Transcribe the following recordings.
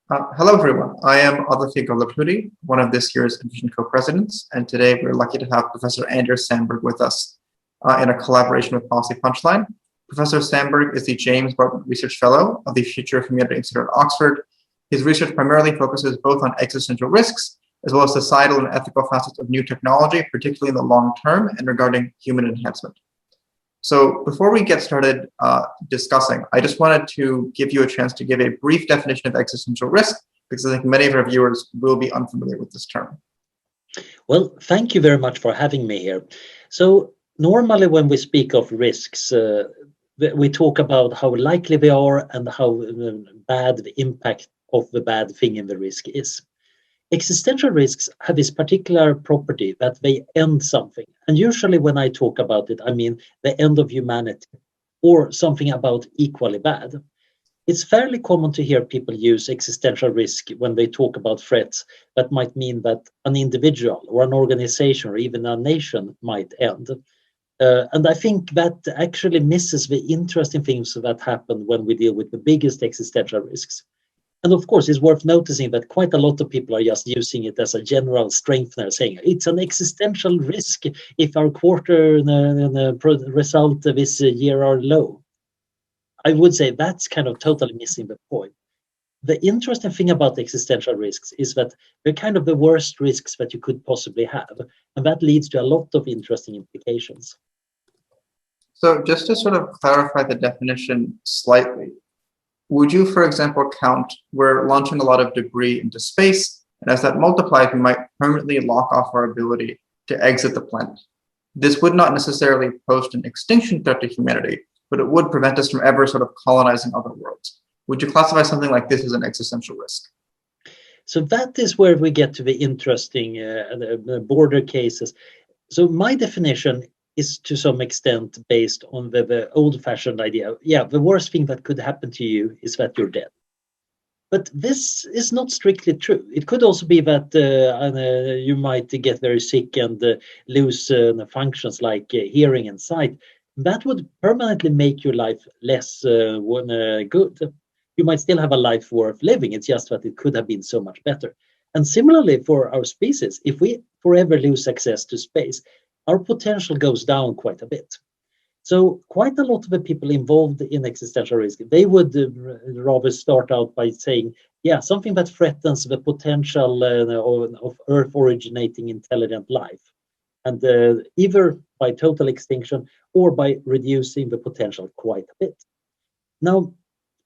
Hello, everyone. I am Aditya Golapuri, one of this year's Envision co-presidents, and today we're lucky to have Professor Anders Sandberg with us in a collaboration with Policy Punchline. Professor Sandberg is the James Barton Research Fellow of the Future of Humanity Institute at Oxford. His research primarily focuses both on existential risks as well as societal and ethical facets of new technology, particularly in the long term and regarding human enhancement. So before we get started discussing, I just wanted to give you a chance to give a brief definition of existential risk, because I think many of our viewers will be unfamiliar with this term. Well, thank you very much for having me here. So normally when we speak of risks, we talk about how likely they are and how bad the impact of the bad thing in the risk is. Existential risks have this particular property that they end something. And usually when I talk about it, I mean the end of humanity or something about equally bad. It's fairly common to hear people use existential risk when they talk about threats that might mean that an individual or an organization or even a nation might end. And I think that actually misses the interesting things that happen when we deal with the biggest existential risks. And of course, it's worth noticing that quite a lot of people are just using it as a general strengthener, saying it's an existential risk if our quarter result this year are low. I would say that's kind of totally missing the point. The interesting thing about existential risks is that they're kind of the worst risks that you could possibly have. And that leads to a lot of interesting implications. So just to sort of clarify the definition slightly, would you, for example, count we're launching a lot of debris into space, and as that multiplies, we might permanently lock off our ability to exit the planet. This would not necessarily pose an extinction threat to humanity, but it would prevent us from ever sort of colonizing other worlds. Would you classify something like this as an existential risk? So that is where we get to the interesting border cases. So my definition is to some extent based on the old-fashioned idea. Yeah, the worst thing that could happen to you is that you're dead. But this is not strictly true. It could also be that you might get very sick and lose functions like hearing and sight. That would permanently make your life less good. You might still have a life worth living. It's just that it could have been so much better. And similarly for our species, if we forever lose access to space, our potential goes down quite a bit. So quite a lot of the people involved in existential risk, they would rather start out by saying, yeah, something that threatens the potential of Earth-originating intelligent life. And either by total extinction or by reducing the potential quite a bit. Now,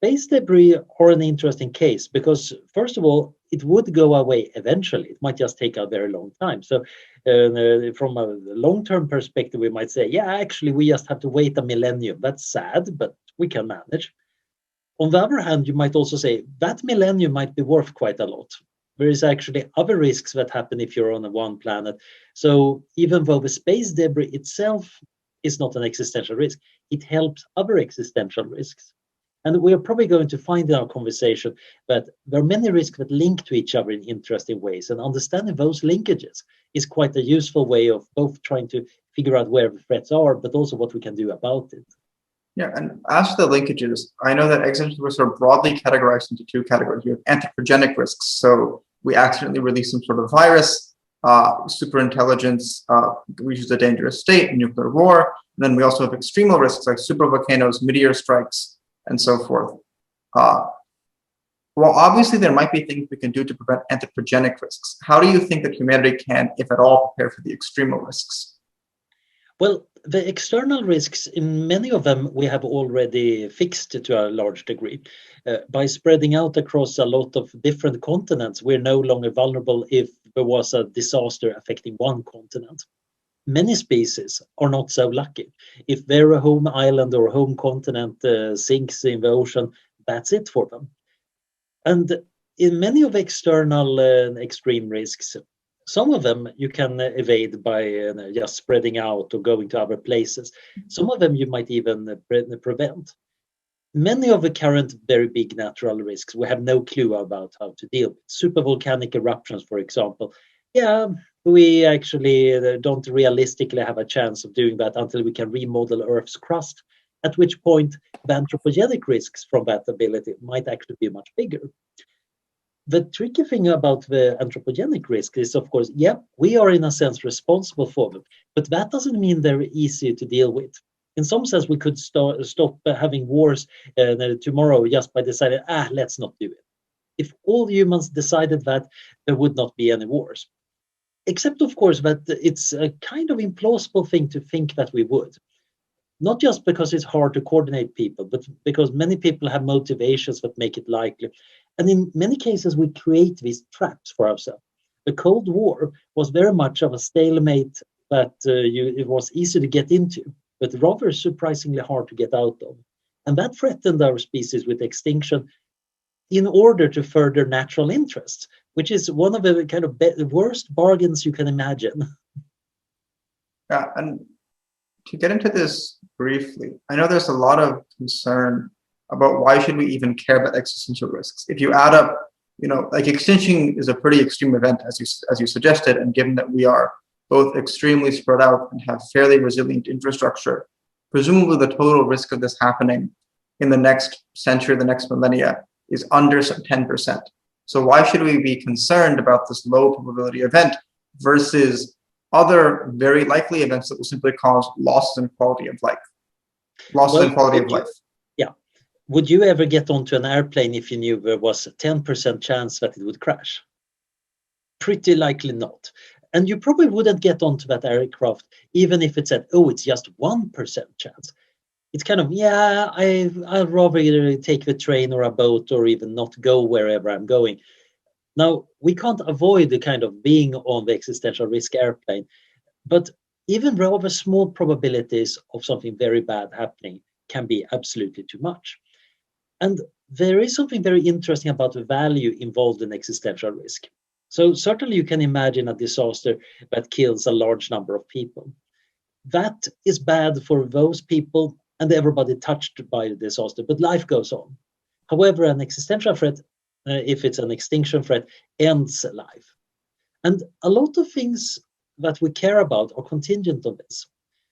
space debris are an interesting case because, first of all, it would go away eventually. It might just take a very long time. So from a long-term perspective, we might say, yeah, actually, we just have to wait a millennium. That's sad, but we can manage. On the other hand, you might also say that millennium might be worth quite a lot. There is actually other risks that happen if you're on one planet. So even though the space debris itself is not an existential risk, it helps other existential risks. And we are probably going to find in our conversation that there are many risks that link to each other in interesting ways. And understanding those linkages is quite a useful way of both trying to figure out where the threats are, but also what we can do about it. Yeah, and as for the linkages, I know that existential risks are broadly categorized into two categories. You have anthropogenic risks. So we accidentally release some sort of virus, superintelligence reaches a dangerous state, nuclear war. And then we also have extremal risks like supervolcanoes, meteor strikes, and so forth. Well, obviously there might be things we can do to prevent anthropogenic risks. How do you think that humanity can, if at all, prepare for the extremal risks? Well, the external risks, in many of them, we have already fixed to a large degree. By spreading out across a lot of different continents, we're no longer vulnerable if there was a disaster affecting one continent. Many species are not so lucky. If their home island or home continent sinks in the ocean, that's it for them. And in many of the external extreme risks, some of them you can evade by just spreading out or going to other places. Some of them you might even prevent. Many of the current very big natural risks, we have no clue about how to deal with. Supervolcanic eruptions, for example. Yeah, we actually don't realistically have a chance of doing that until we can remodel Earth's crust, at which point the anthropogenic risks from that ability might actually be much bigger. The tricky thing about the anthropogenic risk is, of course, yeah, we are in a sense responsible for them, but that doesn't mean they're easy to deal with. In some sense, we could stop having wars tomorrow just by deciding, let's not do it. If all humans decided that, there would not be any wars. Except, of course, that it's a kind of implausible thing to think that we would. Not just because it's hard to coordinate people, but because many people have motivations that make it likely. And in many cases, we create these traps for ourselves. The Cold War was very much of a stalemate that it was easy to get into, but rather surprisingly hard to get out of. And that threatened our species with extinction in order to further natural interests, which is one of the kind of worst bargains you can imagine. Yeah, and to get into this briefly, I know there's a lot of concern about why should we even care about existential risks. If you add up, like extinction is a pretty extreme event, as you suggested, and given that we are both extremely spread out and have fairly resilient infrastructure, presumably the total risk of this happening in the next century, the next millennia, is under 10%. So why should we be concerned about this low probability event versus other very likely events that will simply cause losses in quality of life? Yeah. Would you ever get onto an airplane if you knew there was a 10% chance that it would crash? Pretty likely not. And you probably wouldn't get onto that aircraft even if it said, it's just 1% chance. It's kind of, I'd rather either take the train or a boat or even not go wherever I'm going. Now, we can't avoid the kind of being on the existential risk airplane, but even rather small probabilities of something very bad happening can be absolutely too much. And there is something very interesting about the value involved in existential risk. So certainly you can imagine a disaster that kills a large number of people. That is bad for those people and everybody touched by the disaster, but life goes on. However, an existential threat, if it's an extinction threat, ends life. And a lot of things that we care about are contingent on this.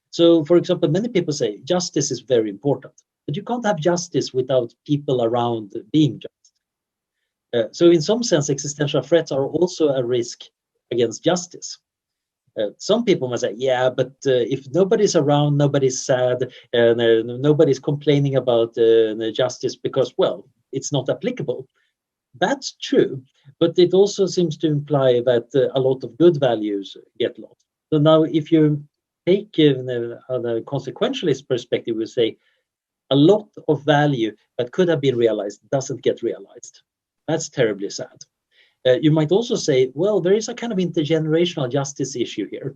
So, for example, many people say justice is very important, but you can't have justice without people around being just. So in some sense, existential threats are also a risk against justice. Some people might say, but if nobody's around, nobody's sad, nobody's complaining about justice because, it's not applicable. That's true, but it also seems to imply that a lot of good values get lost. So now if you take the consequentialist perspective, we say a lot of value that could have been realized doesn't get realized. That's terribly sad. You might also say, there is a kind of intergenerational justice issue here.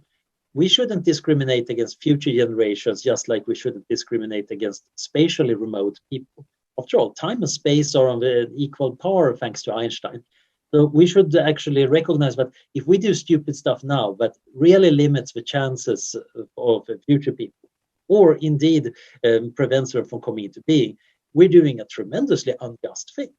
We shouldn't discriminate against future generations, just like we shouldn't discriminate against spatially remote people. After all, time and space are on the equal par thanks to Einstein. So we should actually recognize that if we do stupid stuff now, that really limits the chances of future people, or indeed prevents them from coming into being, we're doing a tremendously unjust thing.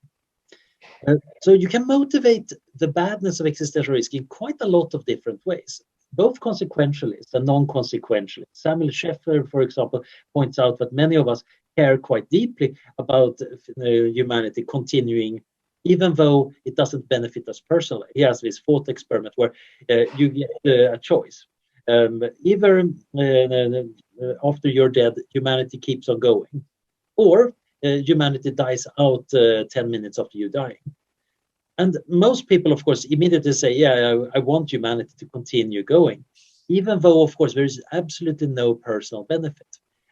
So you can motivate the badness of existential risk in quite a lot of different ways, both consequentialists and non-consequentialists. Samuel Scheffer, for example, points out that many of us care quite deeply about humanity continuing, even though it doesn't benefit us personally. He has this thought experiment where you get a choice. Either after you're dead, humanity keeps on going, or humanity dies out 10 minutes after you dying. And most people, of course, immediately say, I want humanity to continue going, even though, of course, there is absolutely no personal benefit.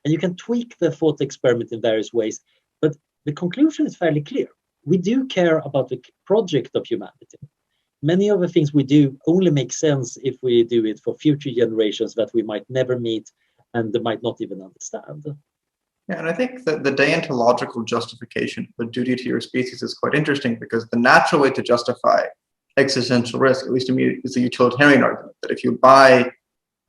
And you can tweak the thought experiment in various ways, but the conclusion is fairly clear. We do care about the project of humanity. Many of the things we do only make sense if we do it for future generations that we might never meet and they might not even understand. Yeah, and I think that the deontological justification of duty to your species is quite interesting, because the natural way to justify existential risk, at least to me, is the utilitarian argument, that if you buy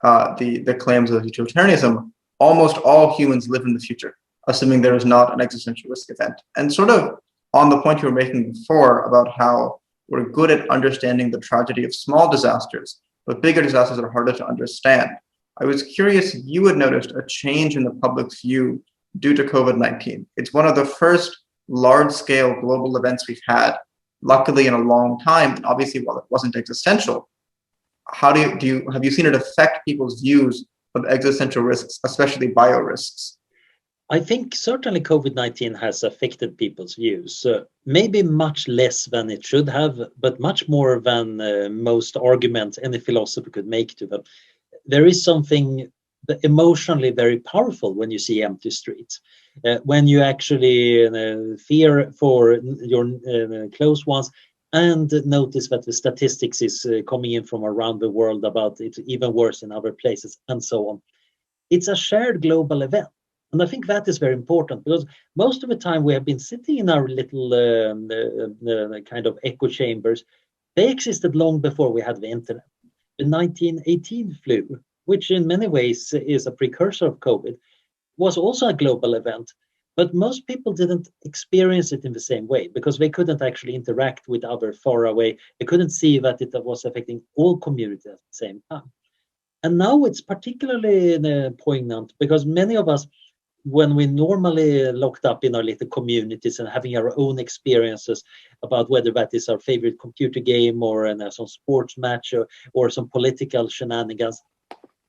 the claims of utilitarianism, almost all humans live in the future, assuming there is not an existential risk event. And sort of on the point you were making before about how we're good at understanding the tragedy of small disasters, but bigger disasters are harder to understand. I was curious if you had noticed a change in the public's view due to COVID-19. It's one of the first large-scale global events we've had luckily in a long time. And obviously, while it wasn't existential, how have you seen it affect people's views of existential risks, especially bio risks? I think certainly COVID-19 has affected people's views, maybe much less than it should have, but much more than most arguments any philosopher could make to them. There is something emotionally very powerful when you see empty streets, when you actually fear for your close ones and notice that the statistics is coming in from around the world about it even worse in other places and so on. It's a shared global event. And I think that is very important because most of the time we have been sitting in our little kind of echo chambers. They existed long before we had the internet. The 1918 flu, which in many ways is a precursor of COVID, was also a global event. But most people didn't experience it in the same way because they couldn't actually interact with other far away. They couldn't see that it was affecting all communities at the same time. And now it's particularly poignant because many of us, when we normally locked up in our little communities and having our own experiences about whether that is our favorite computer game or some sports match or some political shenanigans,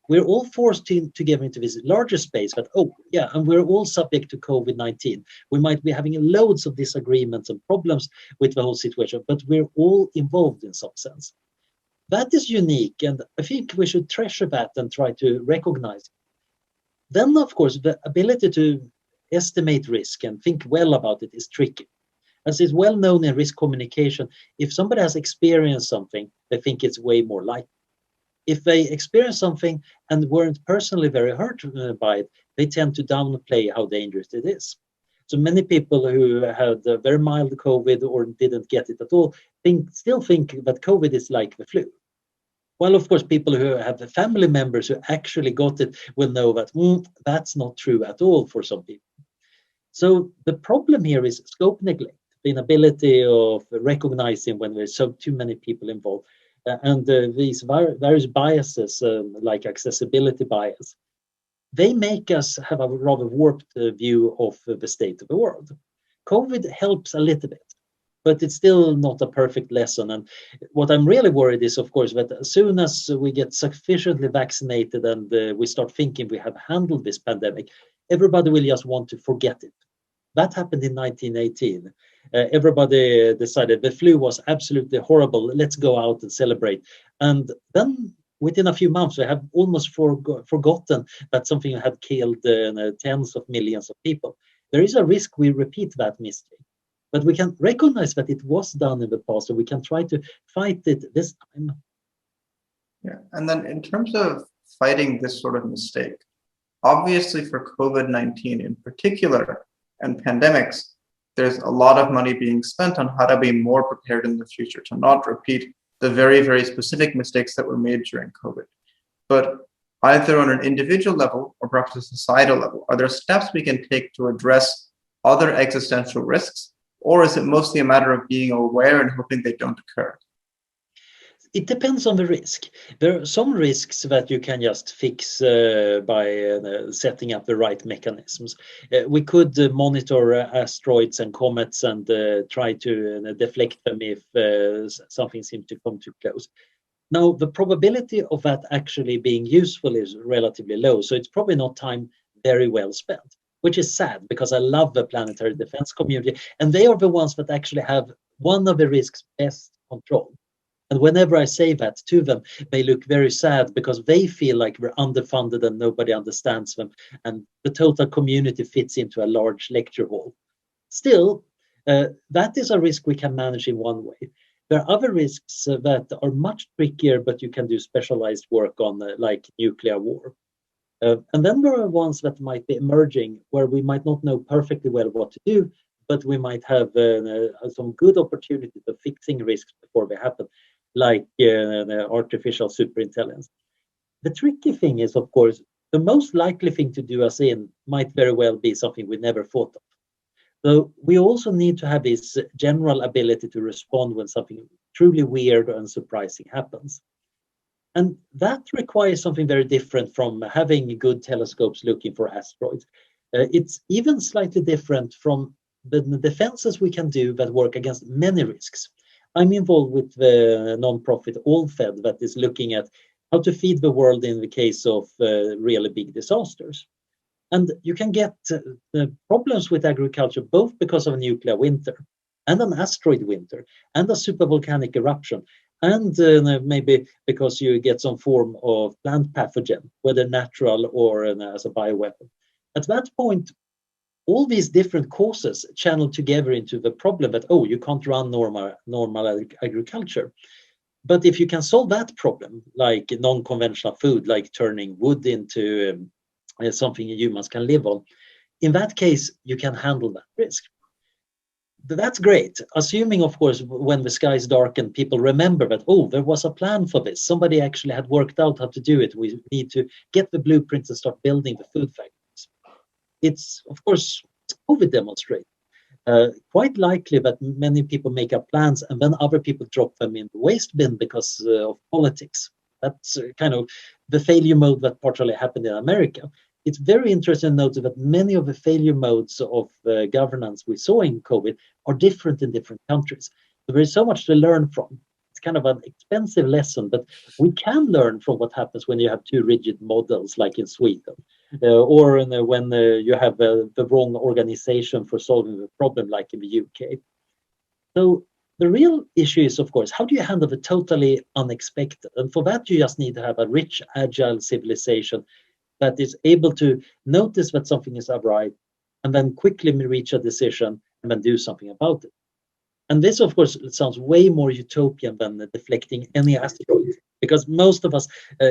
we're all forced to get into this larger space that, oh yeah, and we're all subject to COVID-19. We might be having loads of disagreements and problems with the whole situation, but we're all involved in some sense. That is unique, and I think we should treasure that and try to recognize it. Then, of course, the ability to estimate risk and think well about it is tricky. As is well known in risk communication, if somebody has experienced something, they think it's way more likely. If they experience something and weren't personally very hurt by it, they tend to downplay how dangerous it is. So many people who had a very mild COVID or didn't get it at all still think that COVID is like the flu. Well, of course, people who have family members who actually got it will know that that's not true at all for some people. So the problem here is scope neglect, the inability of recognizing when there's too many people involved, and these various biases like accessibility bias. They make us have a rather warped view of the state of the world. COVID helps a little bit, but it's still not a perfect lesson. And what I'm really worried is, of course, that as soon as we get sufficiently vaccinated and we start thinking we have handled this pandemic, everybody will just want to forget it. That happened in 1918. Everybody decided the flu was absolutely horrible. Let's go out and celebrate. And then within a few months, we have almost forgotten that something had killed tens of millions of people. There is a risk we repeat that mistake. But we can recognize that it was done in the past, so we can try to fight it this time. Yeah, and then in terms of fighting this sort of mistake, obviously for COVID-19 in particular and pandemics, there's a lot of money being spent on how to be more prepared in the future, to not repeat the very, very specific mistakes that were made during COVID. But either on an individual level or perhaps a societal level, are there steps we can take to address other existential risks? Or is it mostly a matter of being aware and hoping they don't occur? It depends on the risk. There are some risks that you can just fix by setting up the right mechanisms. We could monitor asteroids and comets and try to deflect them if something seems to come too close. Now, the probability of that actually being useful is relatively low, so it's probably not time very well spent, which is sad because I love the planetary defense community, and they are the ones that actually have one of the risks best controlled. And whenever I say that to them, they look very sad because they feel like we're underfunded and nobody understands them, and the total community fits into a large lecture hall. Still, that is a risk we can manage in one way. There are other risks that are much trickier, but you can do specialized work on, like nuclear war. And then there are ones that might be emerging where we might not know perfectly well what to do, but we might have some good opportunity for fixing risks before they happen, like artificial superintelligence. The tricky thing is, of course, the most likely thing to do us in might very well be something we never thought of. So we also need to have this general ability to respond when something truly weird and surprising happens. And that requires something very different from having good telescopes looking for asteroids. It's even slightly different from the defenses we can do that work against many risks. I'm involved with the non-profit AllFed that is looking at how to feed the world in the case of really big disasters. And you can get problems with agriculture both because of a nuclear winter and an asteroid winter and a supervolcanic eruption, and maybe because you get some form of plant pathogen, whether natural or as a bioweapon. At that point, all these different causes channel together into the problem that, oh, you can't run normal agriculture. But if you can solve that problem, like non-conventional food, like turning wood into something humans can live on, in that case, you can handle that risk. That's great, assuming, of course, when the skies darken, people remember that, oh, there was a plan for this. Somebody actually had worked out how to do it. We need to get the blueprints and start building the food factories. It's, of course, COVID demonstrated. Quite likely that many people make up plans and then other people drop them in the waste bin because of politics. That's kind of the failure mode that partially happened in America. It's very interesting to note that many of the failure modes of governance we saw in COVID are different in different countries. So there is so much to learn from. It's kind of an expensive lesson, but we can learn from what happens when you have too rigid models, like in Sweden, or when you have the wrong organization for solving the problem, like in the UK. So the real issue is, of course, how do you handle the totally unexpected? And for that, you just need to have a rich, agile civilization that is able to notice that something is awry and then quickly reach a decision and then do something about it. And this, of course, sounds way more utopian than deflecting any asteroid, because most of us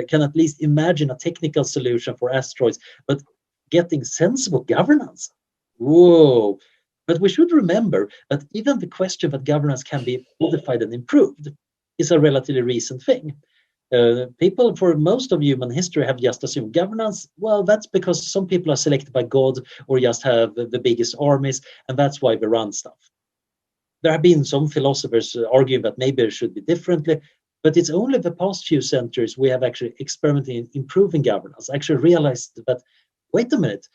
can at least imagine a technical solution for asteroids, but getting sensible governance, whoa. But we should remember that even the question that governance can be modified and improved is a relatively recent thing. People for most of human history have just assumed governance, well, that's because some people are selected by God or just have the biggest armies, and that's why they run stuff. There have been some philosophers arguing that maybe it should be differently, but it's only the past few centuries we have actually experimented in improving governance, actually realized that, wait a minute,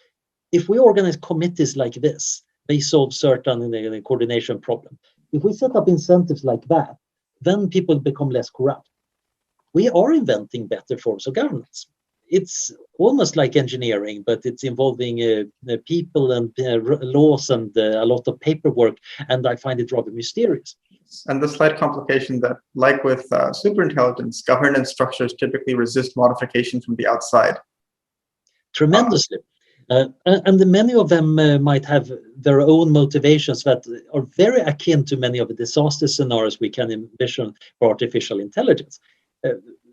if we organize committees like this, they solve certain coordination problem. If we set up incentives like that, then people become less corrupt. We are inventing better forms of governance. It's almost like engineering, but it's involving people and laws and a lot of paperwork, and I find it rather mysterious. And the slight complication that, like with superintelligence, governance structures typically resist modification from the outside. Tremendously. And many of them might have their own motivations that are very akin to many of the disaster scenarios we can envision for artificial intelligence.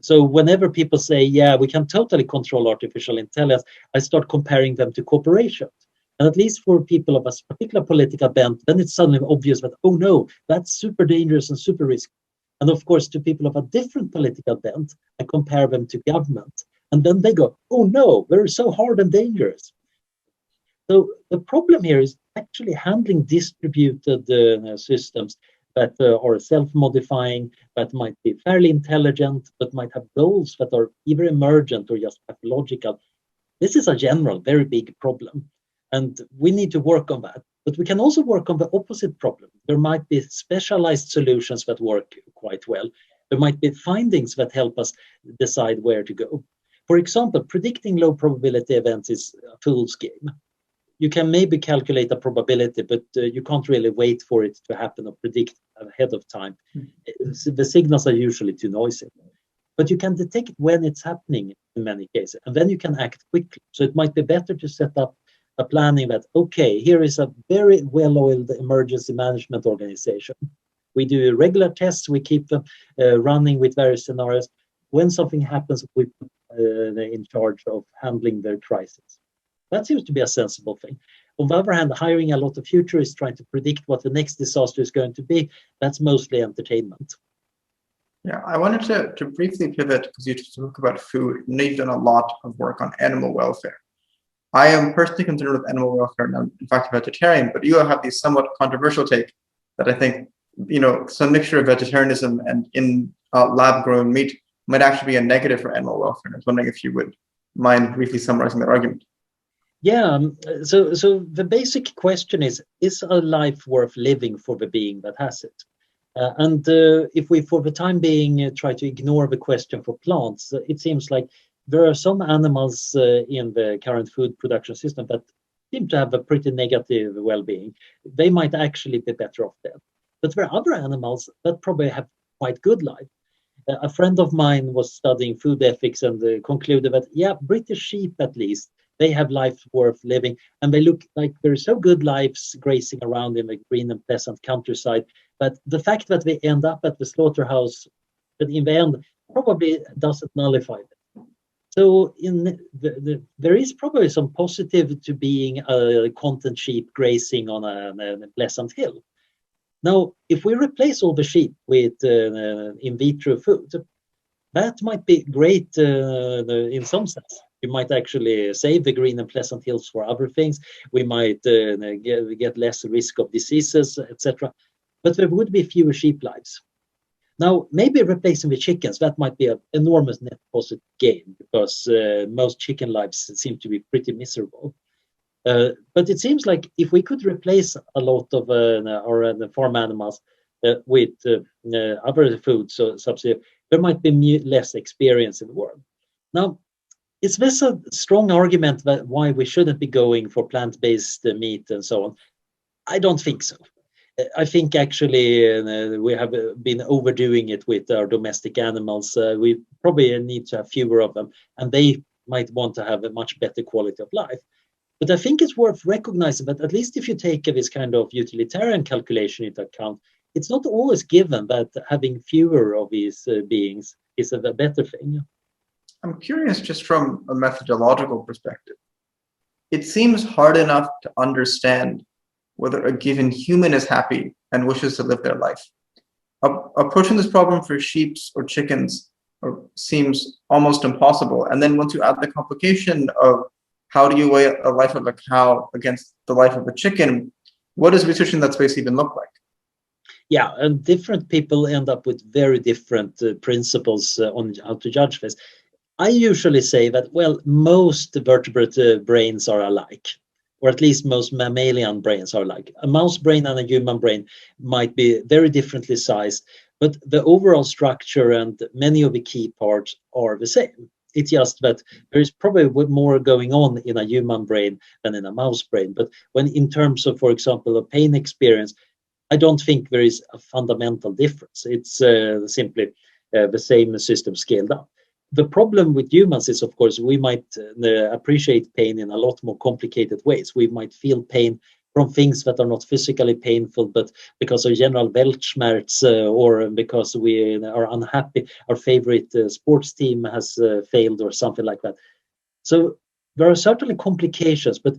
So whenever people say, yeah, we can totally control artificial intelligence, I start comparing them to corporations. And at least for people of a particular political bent, then it's suddenly obvious that, oh no, that's super dangerous and super risky. And of course, to people of a different political bent, I compare them to government. And then they go, oh no, they're so hard and dangerous. So the problem here is actually handling distributed systems that are self-modifying, that might be fairly intelligent, but might have goals that are either emergent or just pathological. This is a general, very big problem, and we need to work on that. But we can also work on the opposite problem. There might be specialized solutions that work quite well. There might be findings that help us decide where to go. For example, predicting low probability events is a fool's game. You can maybe calculate a probability, but you can't really wait for it to happen or predict ahead of time. The signals are usually too noisy. But you can detect when it's happening in many cases, and then you can act quickly. So it might be better to set up a planning that, okay, here is a very well-oiled emergency management organization. We do regular tests, we keep them running with various scenarios. When something happens, we put in charge of handling their crisis. That seems to be a sensible thing. On the other hand, hiring a lot of futurists trying to predict what the next disaster is going to be, that's mostly entertainment. Yeah, I wanted to briefly pivot because you talk about food. You've done a lot of work on animal welfare. I am personally concerned with animal welfare, and I'm in fact a vegetarian, but you have these somewhat controversial take that I think, some mixture of vegetarianism and in lab-grown meat might actually be a negative for animal welfare. I was wondering if you would mind briefly summarizing that argument. Yeah, so the basic question is a life worth living for the being that has it? If we, for the time being, try to ignore the question for plants, it seems like there are some animals in the current food production system that seem to have a pretty negative well-being. They might actually be better off dead. But there are other animals that probably have quite good life. A friend of mine was studying food ethics and concluded that, yeah, British sheep at least, they have life worth living, and they look like they're so good lives grazing around in the green and pleasant countryside. But the fact that they end up at the slaughterhouse, but in the end, probably doesn't nullify it. So there is probably some positive to being a content sheep grazing on a pleasant hill. Now, if we replace all the sheep with in vitro food, that might be great in some sense. You might actually save the green and pleasant hills for other things. We might get less risk of diseases, etc. But there would be fewer sheep lives. Now, maybe replacing the chickens, that might be an enormous net positive gain, because most chicken lives seem to be pretty miserable. But it seems like if we could replace a lot of our farm animals with other food substitute, there might be less experience in the world. Now, is this a strong argument that why we shouldn't be going for plant-based meat and so on? I don't think so. I think actually we have been overdoing it with our domestic animals. We probably need to have fewer of them, and they might want to have a much better quality of life. But I think it's worth recognizing that at least if you take this kind of utilitarian calculation into account, it's not always given that having fewer of these beings is a better thing. I'm curious, just from a methodological perspective, it seems hard enough to understand whether a given human is happy and wishes to live their life. Approaching this problem for sheep or chickens seems almost impossible. And then once you add the complication of how do you weigh a life of a cow against the life of a chicken, what does research in that space even look like? Yeah, and different people end up with very different principles on how to judge this. I usually say that, well, most vertebrate brains are alike, or at least most mammalian brains are alike. A mouse brain and a human brain might be very differently sized, but the overall structure and many of the key parts are the same. It's just that there is probably more going on in a human brain than in a mouse brain. But when in terms of, for example, a pain experience, I don't think there is a fundamental difference. It's simply the same system scaled up. The problem with humans is, of course, we might appreciate pain in a lot more complicated ways. We might feel pain from things that are not physically painful, but because of general Weltschmerz or because we are unhappy, our favorite sports team has failed or something like that. So there are certainly complications, but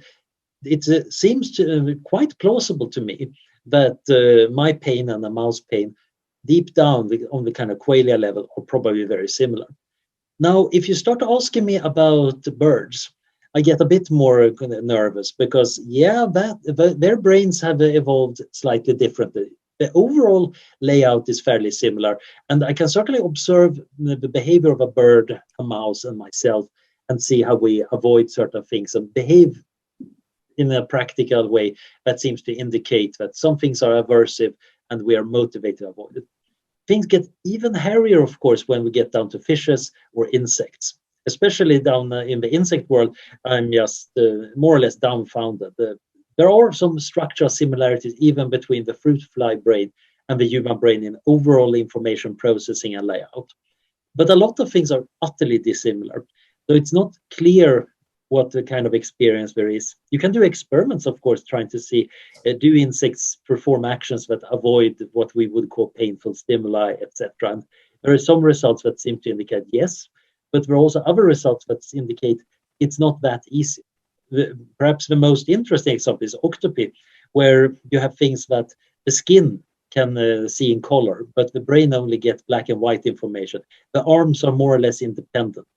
it seems quite plausible to me that my pain and the mouse pain, deep down on the kind of qualia level, are probably very similar. Now, if you start asking me about birds, I get a bit more nervous because, yeah, their brains have evolved slightly differently. The overall layout is fairly similar, and I can certainly observe the behavior of a bird, a mouse, and myself, and see how we avoid certain things and behave in a practical way that seems to indicate that some things are aversive and we are motivated to avoid it. Things get even hairier, of course, when we get down to fishes or insects. Especially down in the insect world, I'm just more or less dumbfounded. There are some structural similarities even between the fruit fly brain and the human brain in overall information processing and layout. But a lot of things are utterly dissimilar. So it's not clear what the kind of experience there is. You can do experiments, of course, trying to see, do insects perform actions that avoid what we would call painful stimuli, etc. And there are some results that seem to indicate yes, but there are also other results that indicate it's not that easy. Perhaps the most interesting example is octopi, where you have things that the skin can see in color, but the brain only gets black and white information. The arms are more or less independent,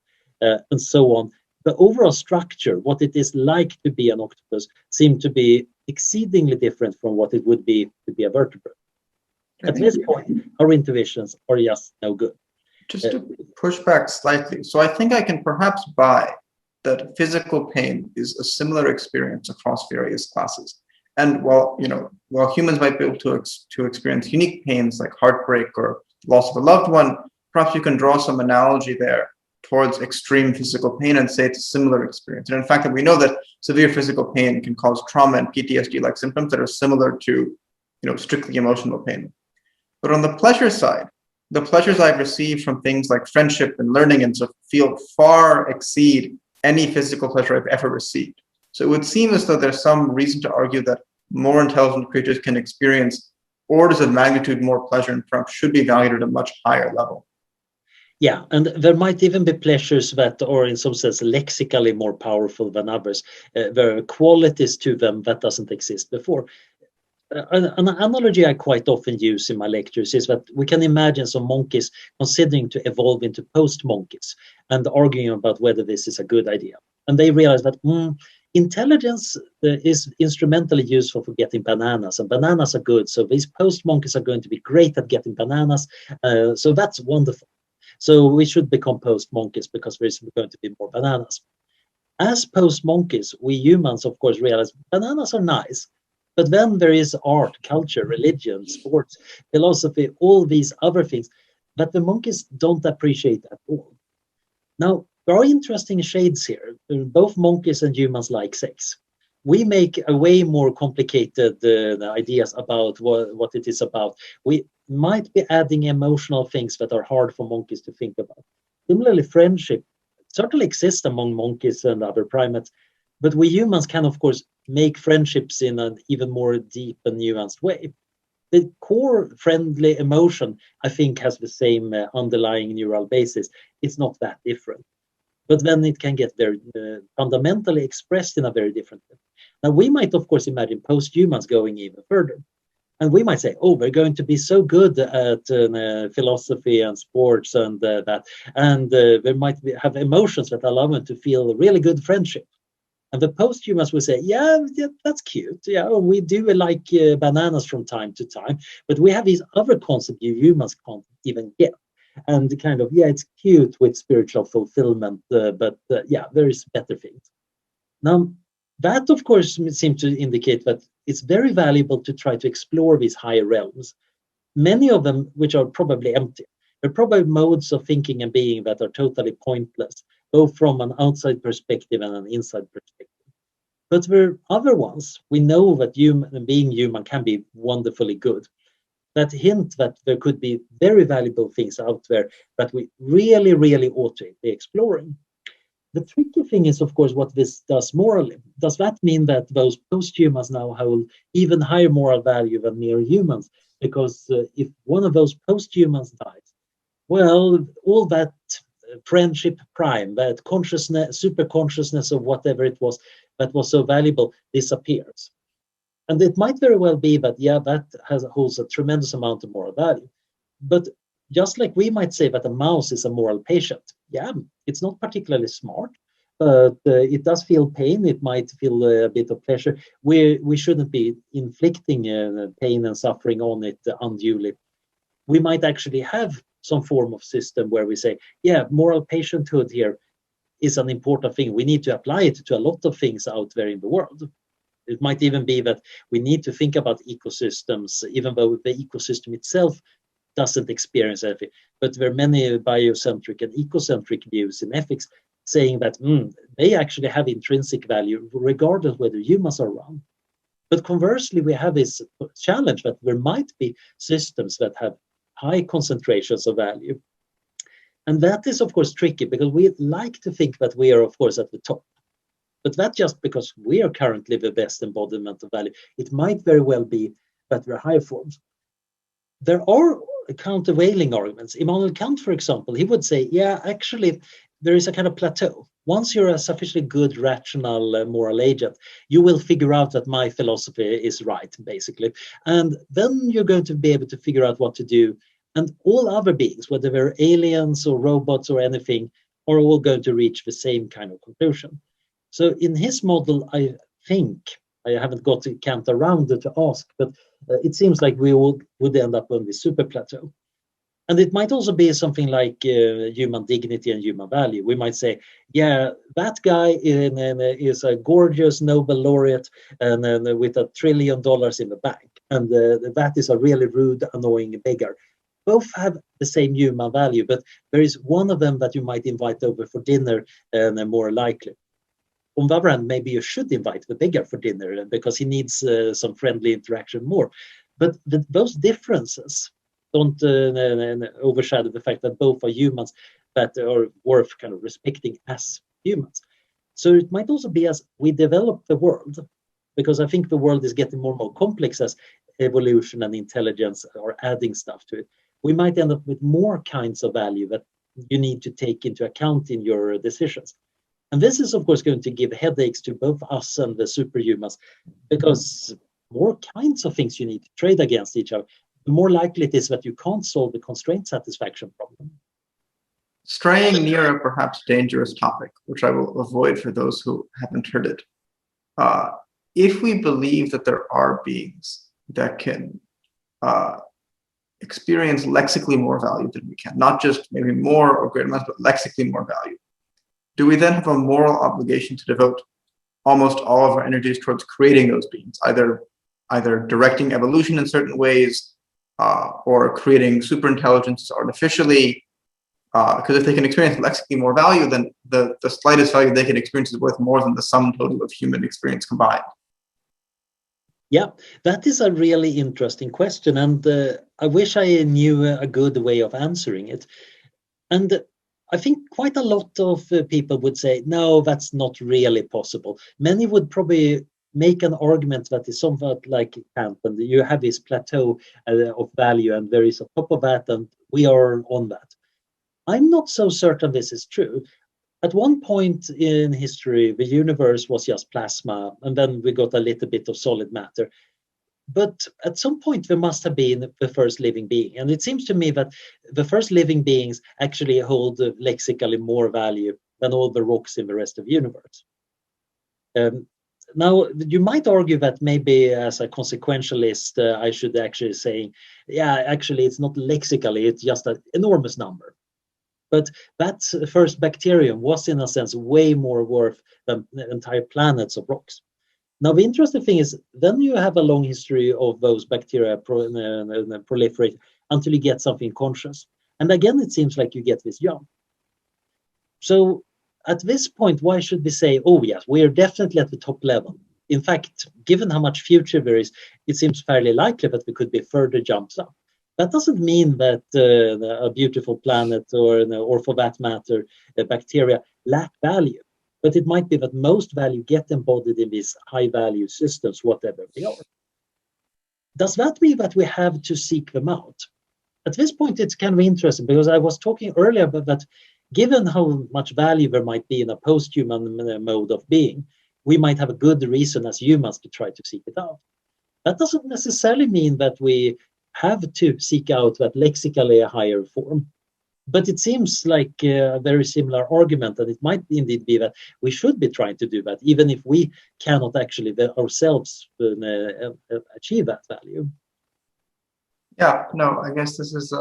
and so on. The overall structure, what it is like to be an octopus, seems to be exceedingly different from what it would be to be a vertebrate. At this point, our intuitions are just no good. Just to push back slightly, so I think I can perhaps buy that physical pain is a similar experience across various classes. And while humans might be able to experience unique pains like heartbreak or loss of a loved one, perhaps you can draw some analogy there towards extreme physical pain and say it's a similar experience. And in fact, we know that severe physical pain can cause trauma and PTSD-like symptoms that are similar to, strictly emotional pain. But on the pleasure side, the pleasures I've received from things like friendship and learning and so field far exceed any physical pleasure I've ever received. So it would seem as though there's some reason to argue that more intelligent creatures can experience orders of magnitude more pleasure and perhaps should be valued at a much higher level. Yeah, and there might even be pleasures that are in some sense lexically more powerful than others. There are qualities to them that doesn't exist before. An analogy I quite often use in my lectures is that we can imagine some monkeys considering to evolve into post-monkeys and arguing about whether this is a good idea. And they realize that intelligence is instrumentally useful for getting bananas, and bananas are good. So these post-monkeys are going to be great at getting bananas. So that's wonderful. So we should become post-monkeys because there's going to be more bananas. As post-monkeys, we humans, of course, realize bananas are nice. But then there is art, culture, religion, sports, philosophy, all these other things that the monkeys don't appreciate at all. Now, there are interesting shades here. Both monkeys and humans like sex. We make a way more complicated ideas about what it is about. We might be adding emotional things that are hard for monkeys to think about. Similarly, friendship certainly exists among monkeys and other primates, but we humans can, of course, make friendships in an even more deep and nuanced way. The core friendly emotion, I think, has the same underlying neural basis. It's not that different. But then it can get very fundamentally expressed in a very different way. Now, we might, of course, imagine post-humans going even further. And we might say, oh, we're going to be so good at philosophy and sports and that. And they might have emotions that allow them to feel really good friendship. And the post-humans will say, yeah, that's cute. Yeah, we do like bananas from time to time. But we have these other concepts you humans can't even get. And kind of, it's cute with spiritual fulfillment, but there is better things. Now, that, of course, seems to indicate that it's very valuable to try to explore these higher realms. Many of them, which are probably empty, are probably modes of thinking and being that are totally pointless, both from an outside perspective and an inside perspective. But there are other ones. We know that being human can be wonderfully good. That hint that there could be very valuable things out there that we really, really ought to be exploring. The tricky thing is, of course, what this does morally. Does that mean that those post-humans now hold even higher moral value than mere humans? Because if one of those post-humans dies, well, all that friendship prime, that consciousness, super consciousness of whatever it was that was so valuable disappears. And it might very well be that, that holds a tremendous amount of moral value. But just like we might say that a mouse is a moral patient, it's not particularly smart, but it does feel pain. It might feel a bit of pleasure. We shouldn't be inflicting pain and suffering on it unduly. We might actually have some form of system where we say, moral patienthood here is an important thing. We need to apply it to a lot of things out there in the world. It might even be that we need to think about ecosystems, even though the ecosystem itself doesn't experience anything. But there are many biocentric and ecocentric views in ethics saying that they actually have intrinsic value regardless whether humans are around. But conversely, we have this challenge that there might be systems that have high concentrations of value. And that is, of course, tricky because we like to think that we are, of course, at the top. But that's just because we are currently the best embodiment of value. It might very well be that there are higher forms. There are countervailing arguments. Immanuel Kant, for example, he would say, actually, there is a kind of plateau. Once you're a sufficiently good, rational, moral agent, you will figure out that my philosophy is right, basically. And then you're going to be able to figure out what to do. And all other beings, whether they're aliens or robots or anything, are all going to reach the same kind of conclusion. So in his model, I think, I haven't got to Kant around to ask, but it seems like we would end up on this super plateau. And it might also be something like human dignity and human value. We might say, yeah, that guy is a gorgeous Nobel laureate and with $1 trillion in the bank. And that is a really rude, annoying beggar. Both have the same human value, but there is one of them that you might invite over for dinner more likely. On the other hand, maybe you should invite the beggar for dinner because he needs some friendly interaction more. But those differences don't overshadow the fact that both are humans that are worth kind of respecting as humans. So it might also be as we develop the world, because I think the world is getting more and more complex as evolution and intelligence are adding stuff to it. We might end up with more kinds of value that you need to take into account in your decisions. And this is, of course, going to give headaches to both us and the superhumans, because more kinds of things you need to trade against each other, the more likely it is that you can't solve the constraint satisfaction problem. Straying near a perhaps dangerous topic, which I will avoid for those who haven't heard it. If we believe that there are beings that can experience lexically more value than we can, not just maybe more or greater amounts, but lexically more value, do we then have a moral obligation to devote almost all of our energies towards creating those beings, either directing evolution in certain ways or creating superintelligence artificially? Because if they can experience lexically more value, then the slightest value they can experience is worth more than the sum total of human experience combined. Yeah, that is a really interesting question, and I wish I knew a good way of answering it. And I think quite a lot of people would say, no, that's not really possible. Many would probably make an argument that is somewhat like Kant, and you have this plateau of value, and there is a top of that, and we are on that. I'm not so certain this is true. At one point in history, the universe was just plasma, and then we got a little bit of solid matter. But at some point, there must have been the first living being. And it seems to me that the first living beings actually hold lexically more value than all the rocks in the rest of the universe. Now, you might argue that maybe as a consequentialist, I should actually say, yeah, actually, it's not lexically, it's just an enormous number. But that first bacterium was, in a sense, way more worth than entire planets of rocks. Now, the interesting thing is, then you have a long history of those bacteria proliferate until you get something conscious. And again, it seems like you get this jump. So at this point, why should we say, oh, yes, we are definitely at the top level? In fact, given how much future there is, it seems fairly likely that there could be further jumps up. That doesn't mean that a beautiful planet or for that matter, bacteria lack value. But it might be that most value get embodied in these high-value systems, whatever they are. Does that mean that we have to seek them out? At this point, it's kind of interesting because I was talking earlier about that given how much value there might be in a post-human mode of being, we might have a good reason as humans to try to seek it out. That doesn't necessarily mean that we have to seek out that lexically a higher form. But it seems like a very similar argument, and it might indeed be that we should be trying to do that, even if we cannot actually ourselves achieve that value. Yeah, no, I guess this is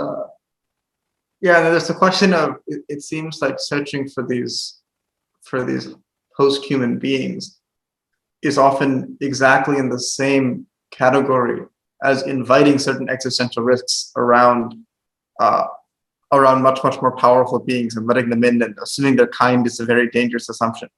there's the question of it seems like searching for these post-human beings is often exactly in the same category as inviting certain existential risks around much more powerful beings and letting them in and assuming they're kind is a very dangerous assumption.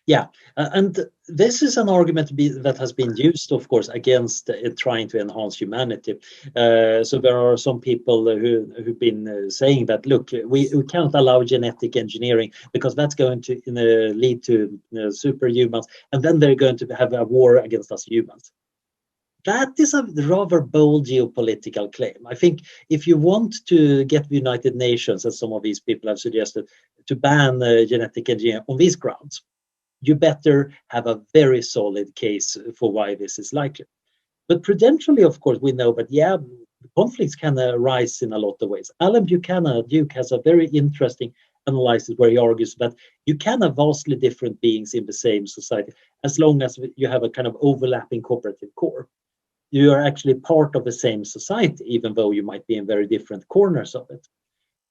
Yeah, and this is an argument that has been used, of course, against trying to enhance humanity. So there are some people who've been saying that, look, we can't allow genetic engineering because that's going to lead to superhumans, and then they're going to have a war against us humans. That is a rather bold geopolitical claim. I think if you want to get the United Nations, as some of these people have suggested, to ban genetic engineering on these grounds, you better have a very solid case for why this is likely. But prudentially, of course, we know that, conflicts can arise in a lot of ways. Alan Buchanan at Duke has a very interesting analysis where he argues that you can have vastly different beings in the same society as long as you have a kind of overlapping cooperative core. You are actually part of the same society, even though you might be in very different corners of it.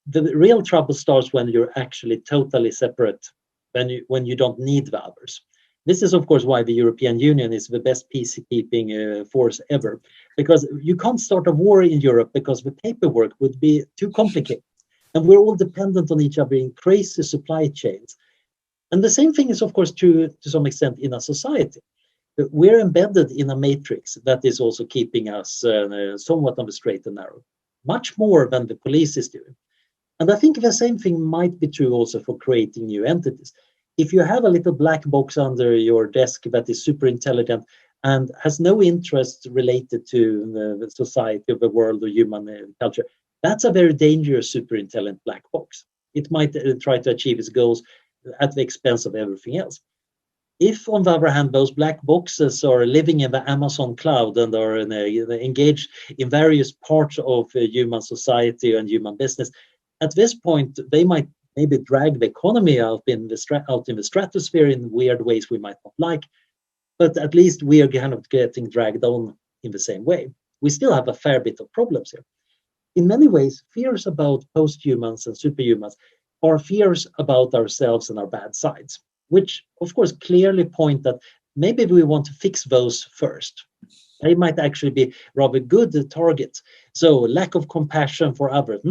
The real trouble starts when you're actually totally separate, when you don't need the others. This is, of course, why the European Union is the best peacekeeping force ever, because you can't start a war in Europe because the paperwork would be too complicated. And we're all dependent on each other in crazy supply chains. And the same thing is, of course, true to some extent in a society. We're embedded in a matrix that is also keeping us somewhat on the straight and narrow, much more than the police is doing. And I think the same thing might be true also for creating new entities. If you have a little black box under your desk that is super intelligent and has no interest related to the society of the world or human culture, that's a very dangerous super intelligent black box. It might try to achieve its goals at the expense of everything else. If, on the other hand, those black boxes are living in the Amazon cloud and are engaged in various parts of human society and human business, at this point, they might maybe drag the economy out in the stratosphere in weird ways we might not like, but at least we are kind of getting dragged on in the same way. We still have a fair bit of problems here. In many ways, fears about post-humans and superhumans are fears about ourselves and our bad sides, which of course clearly point that maybe we want to fix those first. They might actually be rather good targets. So lack of compassion for others,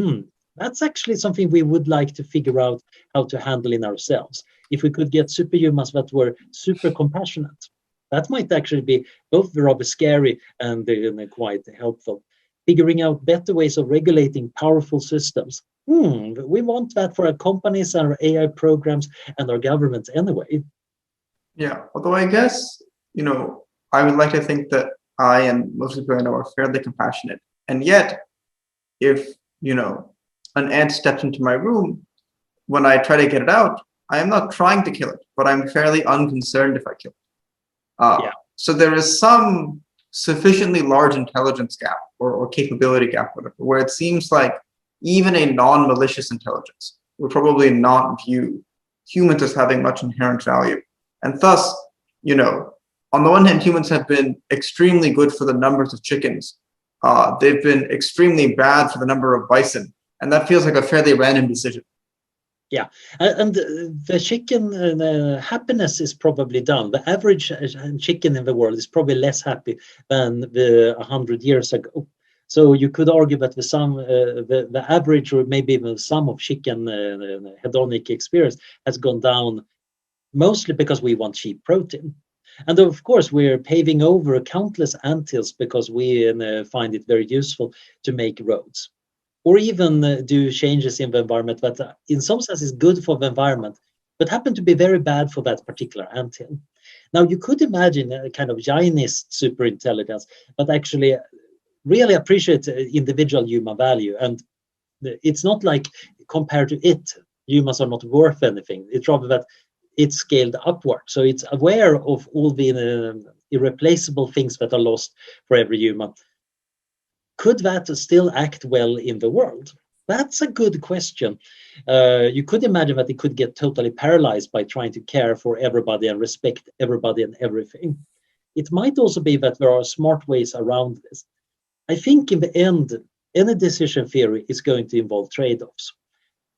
that's actually something we would like to figure out how to handle in ourselves. If we could get superhumans that were super compassionate, that might actually be both rather scary and quite helpful. Figuring out better ways of regulating powerful systems. We want that for our companies, our AI programs, and our governments anyway. Yeah, although I guess, I would like to think that I and most people I know are fairly compassionate. And yet, if, an ant steps into my room, when I try to get it out, I am not trying to kill it, but I'm fairly unconcerned if I kill it. So there is some sufficiently large intelligence gap or capability gap, whatever, where it seems like even a non-malicious intelligence would probably not view humans as having much inherent value. And thus, on the one hand, humans have been extremely good for the numbers of chickens. They've been extremely bad for the number of bison. And that feels like a fairly random decision. Yeah, and the chicken happiness is probably down. The average chicken in the world is probably less happy than 100 years ago. So you could argue that the average or maybe even the sum of chicken hedonic experience has gone down, mostly because we want cheap protein. And of course, we're paving over countless anthills because we find it very useful to make roads, or even do changes in the environment that in some sense is good for the environment, but happen to be very bad for that particular anthill. Now, you could imagine a kind of Zionist superintelligence, but actually really appreciate individual human value. And it's not like compared to it, humans are not worth anything. It's rather that it's scaled upward. So it's aware of all the irreplaceable things that are lost for every human. Could that still act well in the world? That's a good question. You could imagine that it could get totally paralyzed by trying to care for everybody and respect everybody and everything. It might also be that there are smart ways around this. I think in the end, any decision theory is going to involve trade-offs.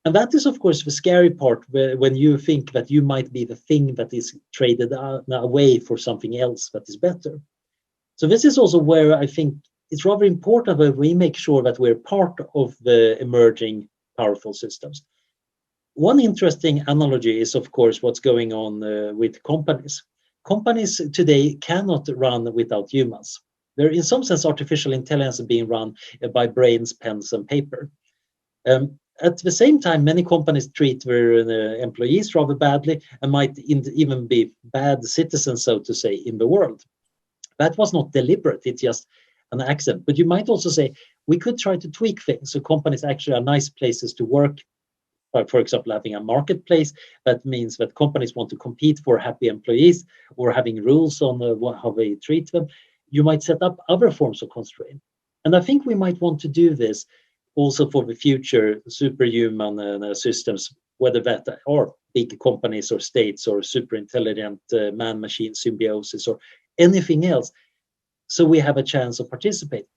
And that is, of course, the scary part when you think that you might be the thing that is traded away for something else that is better. So this is also where I think it's rather important that we make sure that we're part of the emerging powerful systems. One interesting analogy is, of course, what's going on with companies. Companies today cannot run without humans. They're in some sense artificial intelligence being run by brains, pens, and paper. At the same time, many companies treat their employees rather badly and might even be bad citizens, so to say, in the world. That was not deliberate, it's just an accident. But you might also say, we could try to tweak things so companies actually are nice places to work. For example, having a marketplace, that means that companies want to compete for happy employees or having rules on how they treat them. You might set up other forms of constraint. And I think we might want to do this also for the future superhuman systems, whether that are big companies or states or super intelligent man-machine symbiosis or anything else. so we have a chance of participating.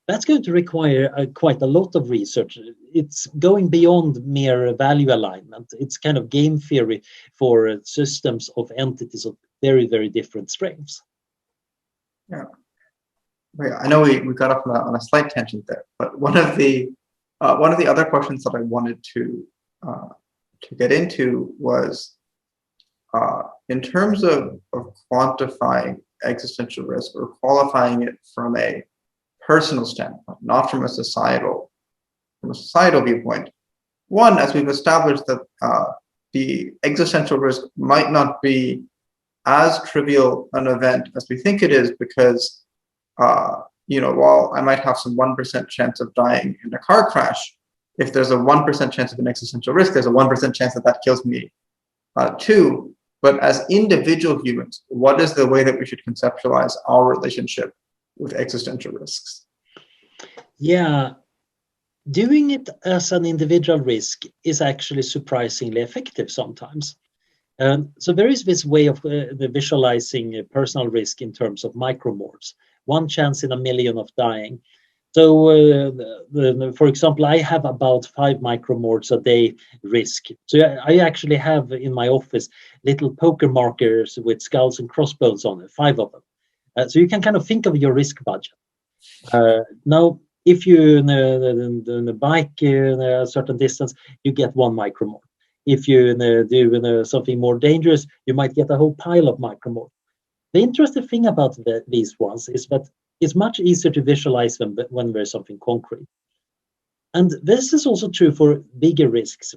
That's going to require quite a lot of research. It's going beyond mere value alignment. It's kind of game theory for systems of entities of very, very different strengths. Yeah. I know we got off on a slight tangent there, but one of the other questions that I wanted to get into was in terms of quantifying existential risk or qualifying it from a personal standpoint, not from a societal viewpoint. One, as we've established that the existential risk might not be as trivial an event as we think it is, because while I might have some 1% chance of dying in a car crash, if there's a 1% chance of an existential risk, there's a 1% chance that kills me too. But as individual humans, what is the way that we should conceptualize our relationship with existential risks? Yeah, doing it as an individual risk is actually surprisingly effective sometimes. So there is this way of visualizing personal risk in terms of micromorts, 1 chance in a million of dying. So, for example, I have about 5 micromorts a day risk. So I actually have in my office little poker markers with skulls and crossbones on it, 5 of them. So you can kind of think of your risk budget. Now, if you in a bike a certain distance, you get 1 micromort. If you do something more dangerous, you might get a whole pile of micromort. The interesting thing about these ones is that it's much easier to visualize them when there's something concrete. And this is also true for bigger risks.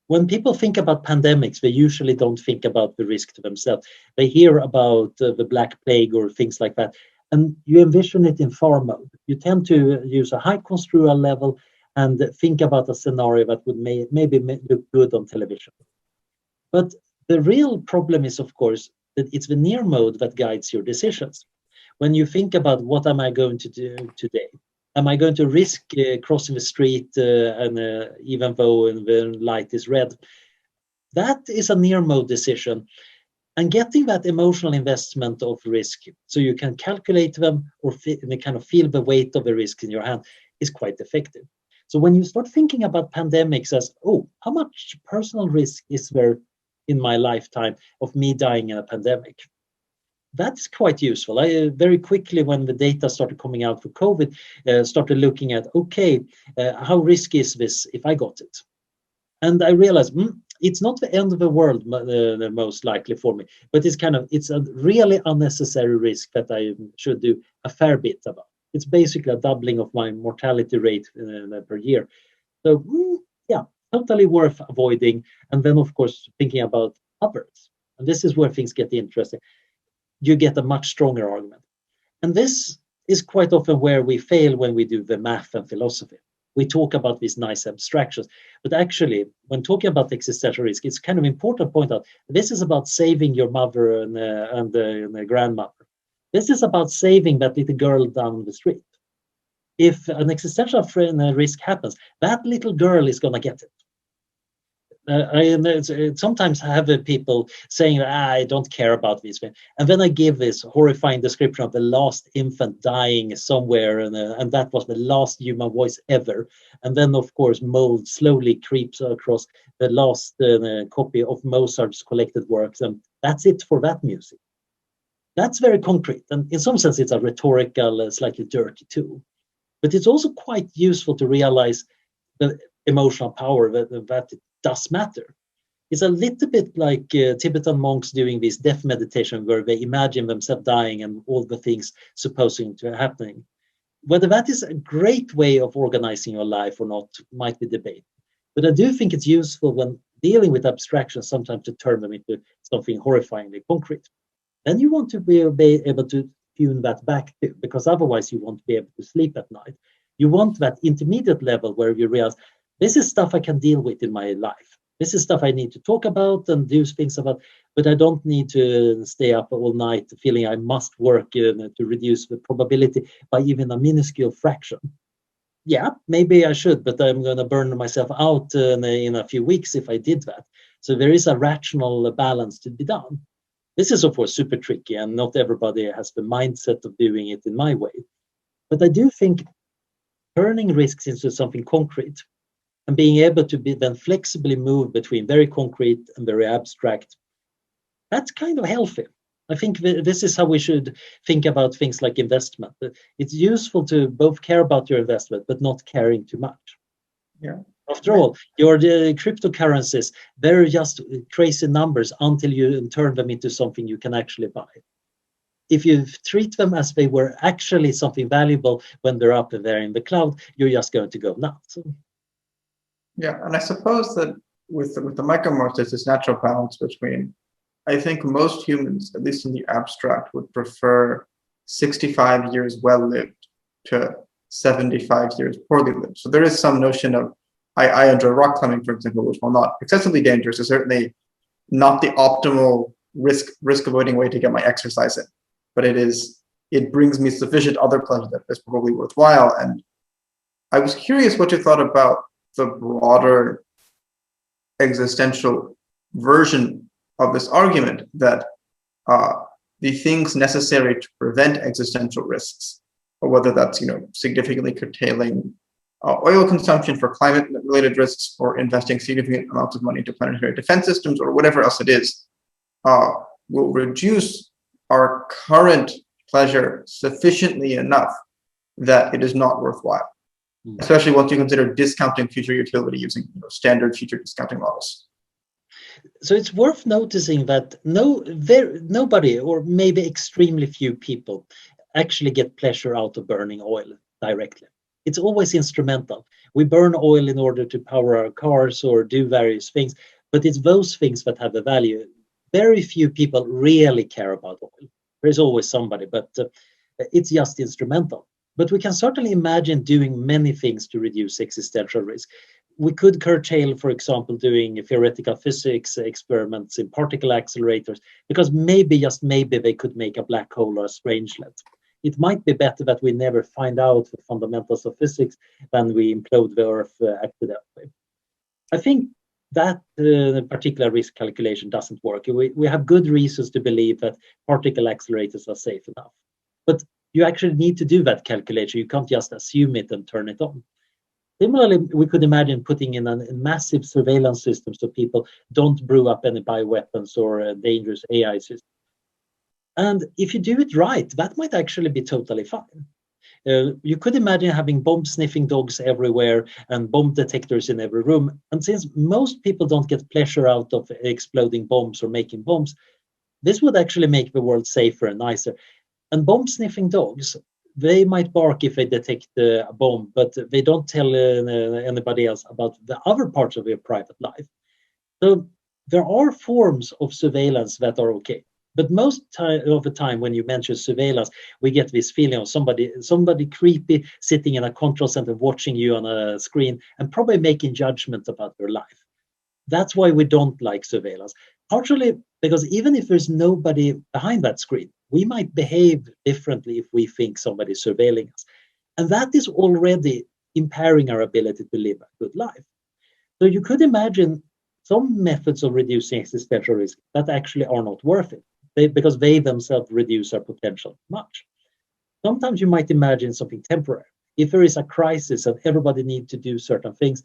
When people think about pandemics, they usually don't think about the risk to themselves. They hear about the Black Plague or things like that, and you envision it in far mode. You tend to use a high construal level and think about a scenario that would maybe look good on television. But the real problem is, of course, that it's the near mode that guides your decisions. When you think about what am I going to do today? Am I going to risk crossing the street even though the light is red? That is a near mode decision. And getting that emotional investment of risk so you can calculate them or kind of feel the weight of the risk in your hand is quite effective. So when you start thinking about pandemics as, oh, how much personal risk is there in my lifetime of me dying in a pandemic? That's quite useful. I very quickly, when the data started coming out for COVID, started looking at, okay, how risky is this if I got it? And I realized it's not the end of the world, the most likely for me, but it's a really unnecessary risk that I should do a fair bit about. It's basically a doubling of my mortality rate per year. So yeah, totally worth avoiding. And then, of course, thinking about others. And this is where things get interesting. You get a much stronger argument. And this is quite often where we fail when we do the math and philosophy. We talk about these nice abstractions, but actually, when talking about existential risk, it's kind of important to point out this is about saving your mother and the grandmother. This is about saving that little girl down the street. If an existential risk happens, that little girl is going to get it. I sometimes have people saying, I don't care about these things. And then I give this horrifying description of the last infant dying somewhere, and that was the last human voice ever. And then, of course, mold slowly creeps across the last copy of Mozart's collected works, and that's it for that music. That's very concrete, and in some sense, it's a rhetorical, slightly dirty tool. But it's also quite useful to realize the emotional power that it does matter. It's a little bit like Tibetan monks doing this death meditation where they imagine themselves dying and all the things supposing to happening. Whether that is a great way of organizing your life or not might be debated. But I do think it's useful when dealing with abstractions sometimes to turn them into something horrifyingly concrete. Then you want to be able to tune that back to, because otherwise you won't be able to sleep at night. You want that intermediate level where you realize this is stuff I can deal with in my life. This is stuff I need to talk about and do things about, but I don't need to stay up all night feeling I must work to reduce the probability by even a minuscule fraction. Yeah, maybe I should, but I'm going to burn myself out in a few weeks if I did that. So there is a rational balance to be done. This is, of course, super tricky, and not everybody has the mindset of doing it in my way. But I do think turning risks into something concrete and being able to be then flexibly move between very concrete and very abstract, that's kind of healthy. I think this is how we should think about things like investment. It's useful to both care about your investment, but not caring too much. Yeah. After all, your cryptocurrencies, they're just crazy numbers until you turn them into something you can actually buy. If you treat them as they were actually something valuable when they're up there in the cloud, you're just going to go nuts. Yeah, and I suppose that with the micromorphs, there's this natural balance between, I think most humans, at least in the abstract, would prefer 65 years well-lived to 75 years poorly lived. So there is some notion of, I enjoy rock climbing, for example, which, while not excessively dangerous, is certainly not the optimal risk avoiding way to get my exercise in. But it brings me sufficient other pleasure that is probably worthwhile. And I was curious what you thought about the broader existential version of this argument that the things necessary to prevent existential risks, or whether that's significantly curtailing oil consumption for climate-related risks, or investing significant amounts of money into planetary defense systems, or whatever else it is, will reduce our current pleasure sufficiently enough that it is not worthwhile. Especially once you consider discounting future utility using standard future discounting models. So it's worth noticing that nobody, or maybe extremely few people, actually get pleasure out of burning oil directly. It's always instrumental. We burn oil in order to power our cars or do various things, but it's those things that have a value. Very few people really care about oil. There's always somebody, but it's just instrumental. But we can certainly imagine doing many things to reduce existential risk. We could curtail, for example, doing theoretical physics experiments in particle accelerators, because maybe, just maybe, they could make a black hole or a strangelet. It might be better that we never find out the fundamentals of physics than we implode the Earth accidentally. I think that particular risk calculation doesn't work. We have good reasons to believe that particle accelerators are safe enough. But you actually need to do that calculation. You can't just assume it and turn it on. Similarly, we could imagine putting in a massive surveillance system so people don't brew up any bioweapons or dangerous AI systems. And if you do it right, that might actually be totally fine. You could imagine having bomb-sniffing dogs everywhere and bomb detectors in every room. And since most people don't get pleasure out of exploding bombs or making bombs, this would actually make the world safer and nicer. And bomb-sniffing dogs, they might bark if they detect a bomb, but they don't tell anybody else about the other parts of your private life. So there are forms of surveillance that are okay. But most of the time when you mention surveillance, we get this feeling of somebody creepy sitting in a control center watching you on a screen and probably making judgments about your life. That's why we don't like surveillance. Partially because even if there's nobody behind that screen, we might behave differently if we think somebody's surveilling us. And that is already impairing our ability to live a good life. So you could imagine some methods of reducing existential risk that actually are not worth it, because they themselves reduce our potential much. Sometimes you might imagine something temporary. If there is a crisis and everybody needs to do certain things,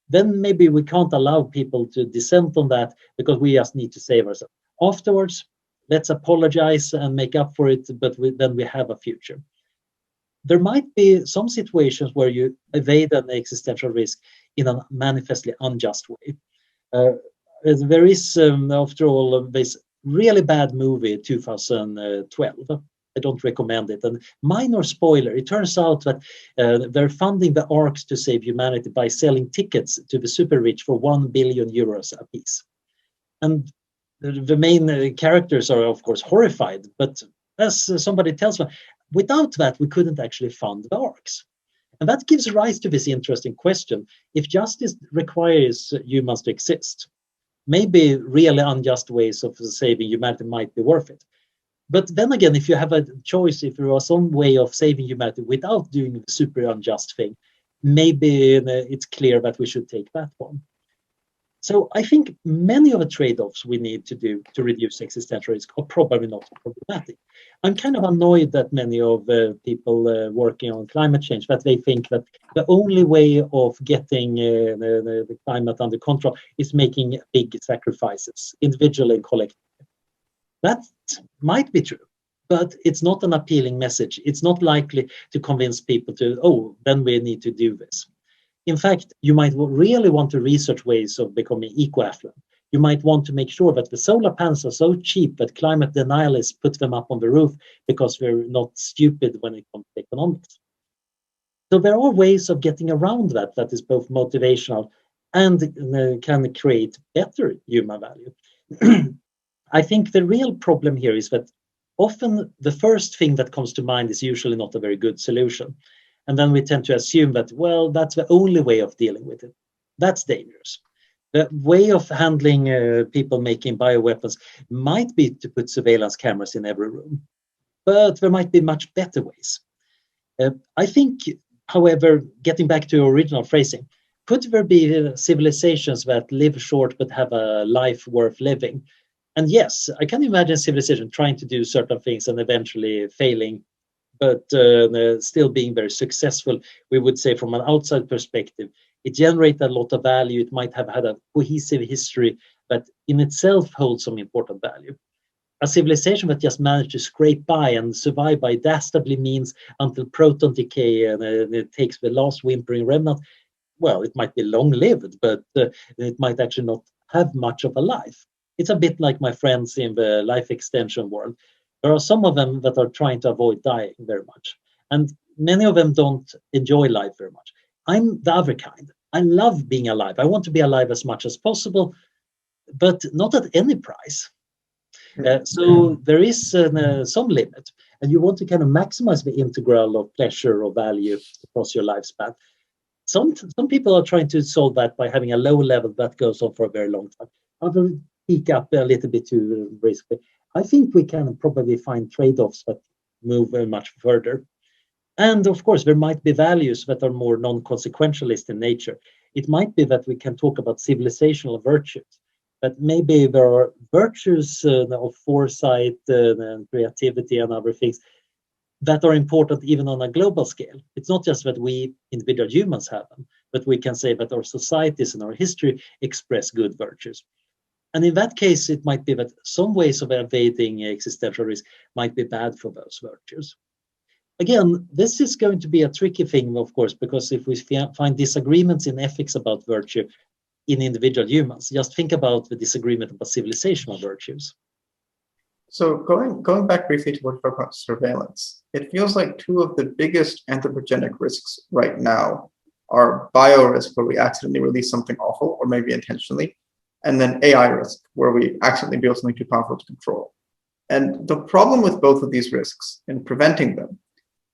then maybe we can't allow people to dissent on that because we just need to save ourselves. Afterwards, let's apologize and make up for it, but then we have a future. There might be some situations where you evade an existential risk in a manifestly unjust way. There is, after all, this really bad movie, 2012. I don't recommend it. And minor spoiler, it turns out that they're funding the ARCs to save humanity by selling tickets to the super rich for 1 billion euros a piece. And the main characters are, of course, horrified. But as somebody tells me, without that, we couldn't actually fund the ARCs. And that gives rise to this interesting question. If justice requires humans to exist, maybe really unjust ways of saving humanity might be worth it. But then again, if you have a choice, if there was some way of saving humanity without doing the super unjust thing, maybe it's clear that we should take that one. So I think many of the trade-offs we need to do to reduce existential risk are probably not problematic. I'm kind of annoyed that many of people working on climate change, that they think that the only way of getting the climate under control is making big sacrifices, individually and collectively. That might be true, but it's not an appealing message. It's not likely to convince people to, oh, then we need to do this. In fact, you might really want to research ways of becoming eco-affluent. You might want to make sure that the solar panels are so cheap that climate denialists put them up on the roof because we're not stupid when it comes to economics. So there are ways of getting around that is both motivational and can create better human value. I think the real problem here is that often the first thing that comes to mind is usually not a very good solution. And then we tend to assume that, well, that's the only way of dealing with it. That's dangerous. The way of handling people making bioweapons might be to put surveillance cameras in every room, but there might be much better ways. I think, however, getting back to your original phrasing, could there be civilizations that live short but have a life worth living? And yes, I can imagine civilization trying to do certain things and eventually failing, but still being very successful. We would say from an outside perspective, it generates a lot of value. It might have had a cohesive history that in itself holds some important value. A civilization that just managed to scrape by and survive by dastardly means until proton decay and it takes the last whimpering remnant, well, it might be long-lived, but it might actually not have much of a life. It's a bit like my friends in the life extension world. There are some of them that are trying to avoid dying very much. And many of them don't enjoy life very much. I'm the other kind. I love being alive. I want to be alive as much as possible, but not at any price. So there is some limit, and you want to kind of maximize the integral of pleasure or value across your lifespan. Some people are trying to solve that by having a low level that goes on for a very long time. Others peak up a little bit too briskly. I think we can probably find trade-offs that move very much further. And of course, there might be values that are more non-consequentialist in nature. It might be that we can talk about civilizational virtues, but maybe there are virtues of foresight and creativity and other things that are important even on a global scale. It's not just that we individual humans have them, but we can say that our societies and our history express good virtues. And in that case, it might be that some ways of evading existential risk might be bad for those virtues. Again, this is going to be a tricky thing, of course, because if we find disagreements in ethics about virtue in individual humans, just think about the disagreement about civilizational virtues. So going back briefly to what you talked about surveillance, it feels like two of the biggest anthropogenic risks right now are biorisk, where we accidentally release something awful, or maybe intentionally, and then AI risk, where we accidentally build something too powerful to control. And the problem with both of these risks in preventing them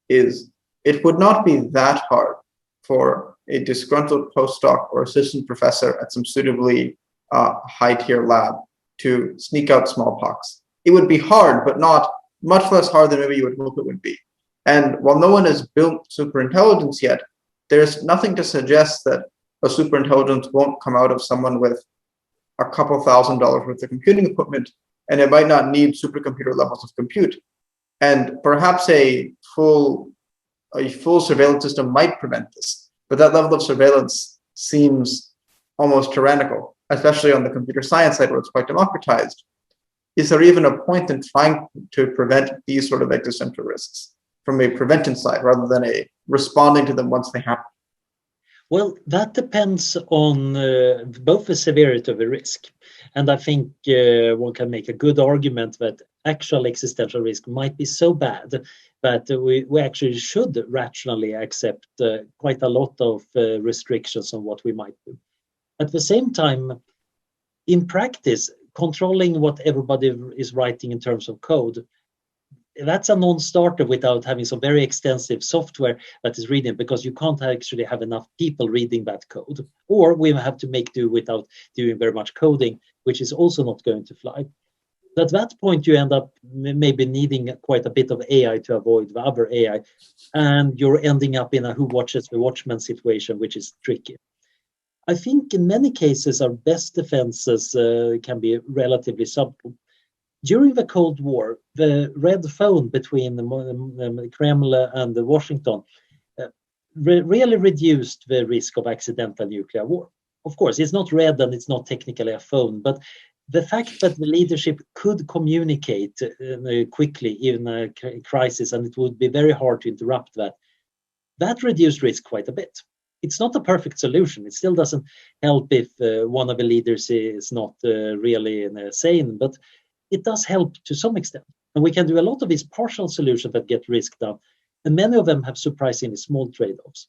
is it would not be that hard for a disgruntled postdoc or assistant professor at some suitably high-tier lab to sneak out smallpox. It would be hard, but not much less hard than maybe you would hope it would be. And while no one has built superintelligence yet, there's nothing to suggest that a superintelligence won't come out of someone with a couple $1,000s worth of computing equipment, and it might not need supercomputer levels of compute. And perhaps a full surveillance system might prevent this, but that level of surveillance seems almost tyrannical, especially on the computer science side where it's quite democratized. Is there even a point in trying to prevent these sort of existential risks from a prevention side rather than a responding to them once they happen? Well, that depends on both the severity of the risk. And I think one can make a good argument that actual existential risk might be so bad that we actually should rationally accept quite a lot of restrictions on what we might do. At the same time, in practice, controlling what everybody is writing in terms of code, that's a non-starter without having some very extensive software that is reading, because you can't actually have enough people reading that code. Or we have to make do without doing very much coding, which is also not going to fly. At that point, you end up maybe needing quite a bit of AI to avoid the other AI, and you're ending up in a who watches the watchman situation, which is tricky. I think in many cases our best defenses can be relatively subtle. During the Cold War, the red phone between the Kremlin and Washington really reduced the risk of accidental nuclear war. Of course, it's not red and it's not technically a phone, but the fact that the leadership could communicate quickly in a crisis, and it would be very hard to interrupt that reduced risk quite a bit. It's not a perfect solution. It still doesn't help if one of the leaders is not really sane, but it does help to some extent. And we can do a lot of these partial solutions that get risk down, and many of them have surprisingly small trade-offs.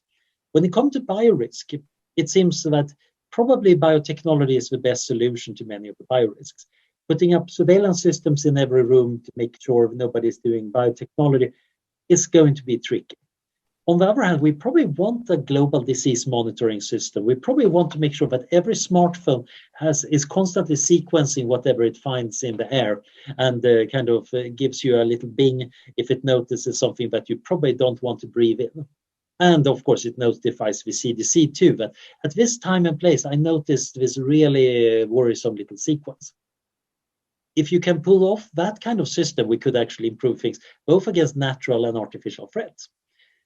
When it comes to biorisk, it seems that probably biotechnology is the best solution to many of the biorisks. Putting up surveillance systems in every room to make sure nobody's doing biotechnology is going to be tricky. On the other hand, we probably want a global disease monitoring system. We probably want to make sure that every smartphone is constantly sequencing whatever it finds in the air, and kind of gives you a little bing if it notices something that you probably don't want to breathe in. And of course, it notifies the CDC too, that at this time and place, I noticed this really worrisome little sequence. If you can pull off that kind of system, we could actually improve things, both against natural and artificial threats.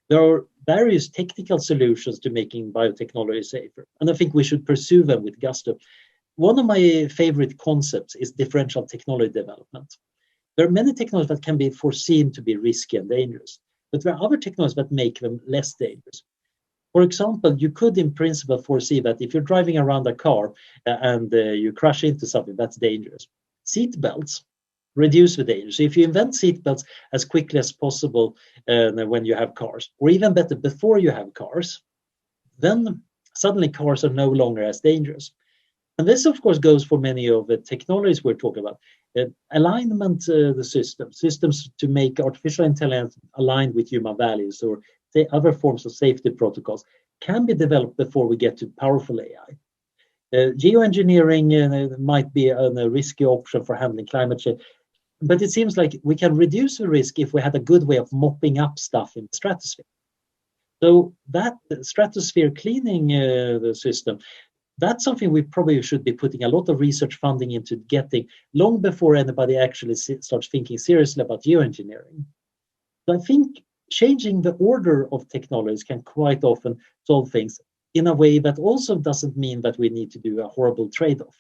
There are various technical solutions to making biotechnology safer, and I think we should pursue them with gusto. One of my favorite concepts is differential technology development. There are many technologies that can be foreseen to be risky and dangerous, but there are other technologies that make them less dangerous. For example, you could in principle foresee that if you're driving around a car and you crash into something, that's dangerous. Seat belts reduce the danger. So if you invent seat belts as quickly as possible when you have cars, or even better, before you have cars, then suddenly cars are no longer as dangerous. And this, of course, goes for many of the technologies we're talking about. Alignment, the systems to make artificial intelligence aligned with human values, or the other forms of safety protocols, can be developed before we get to powerful AI. Geoengineering might be a risky option for handling climate change, but it seems like we can reduce the risk if we had a good way of mopping up stuff in the stratosphere. So that stratosphere cleaning the system, that's something we probably should be putting a lot of research funding into getting long before anybody actually starts thinking seriously about geoengineering. So I think changing the order of technologies can quite often solve things in a way that also doesn't mean that we need to do a horrible trade-off.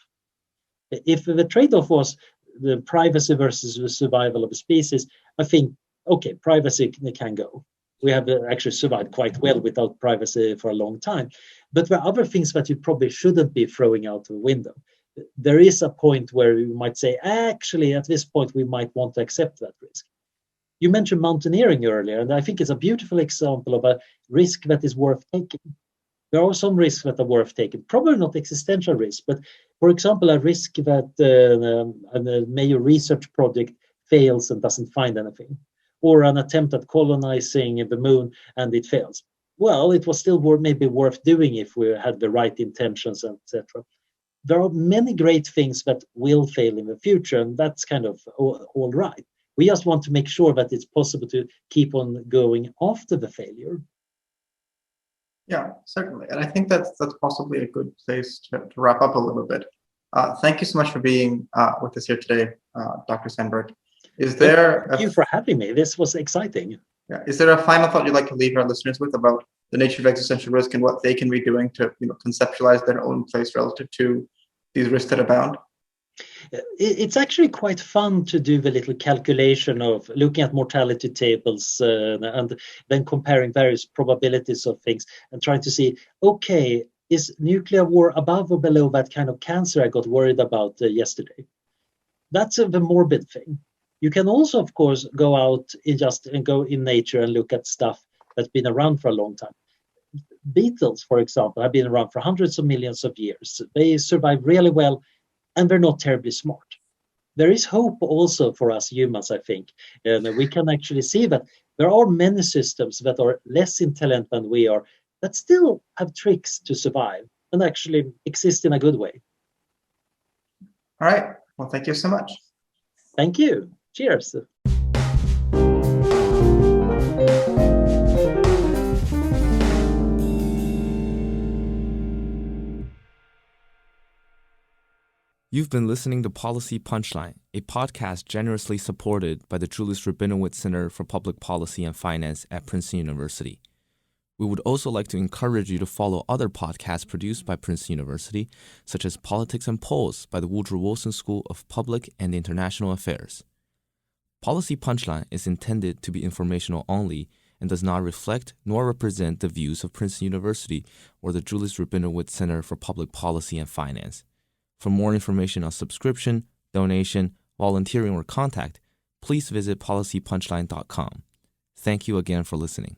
If the trade-off was the privacy versus the survival of a species, I think, okay, privacy can go. We have actually survived quite well without privacy for a long time. But there are other things that you probably shouldn't be throwing out the window. There is a point where you might say, actually, at this point, we might want to accept that risk. You mentioned mountaineering earlier, and I think it's a beautiful example of a risk that is worth taking. There are some risks that are worth taking, probably not existential risks, but for example, a risk that a major research project fails and doesn't find anything, or an attempt at colonizing the moon and it fails. Well, it was still maybe worth doing if we had the right intentions, etc. There are many great things that will fail in the future, and that's kind of all right. We just want to make sure that it's possible to keep on going after the failure. Yeah, certainly. And I think that's possibly a good place to wrap up a little bit. Thank you so much for being with us here today, Dr. Sandberg. Thank you for having me. This was exciting. Yeah. Is there a final thought you'd like to leave our listeners with about the nature of existential risk and what they can be doing to conceptualize their own place relative to these risks that abound? It's actually quite fun to do the little calculation of looking at mortality tables and then comparing various probabilities of things and trying to see, okay, is nuclear war above or below that kind of cancer I got worried about yesterday? That's the morbid thing. You can also, of course, go out and go in nature and look at stuff that's been around for a long time. Beetles, for example, have been around for hundreds of millions of years. They survive really well, and they're not terribly smart. There is hope also for us humans, I think. And we can actually see that there are many systems that are less intelligent than we are, that still have tricks to survive and actually exist in a good way. All right. Well, thank you so much. Thank you. Cheers. You've been listening to Policy Punchline, a podcast generously supported by the Julius Rabinowitz Center for Public Policy and Finance at Princeton University. We would also like to encourage you to follow other podcasts produced by Princeton University, such as Politics and Polls by the Woodrow Wilson School of Public and International Affairs. Policy Punchline is intended to be informational only and does not reflect nor represent the views of Princeton University or the Julius Rabinowitz Center for Public Policy and Finance. For more information on subscription, donation, volunteering, or contact, please visit policypunchline.com. Thank you again for listening.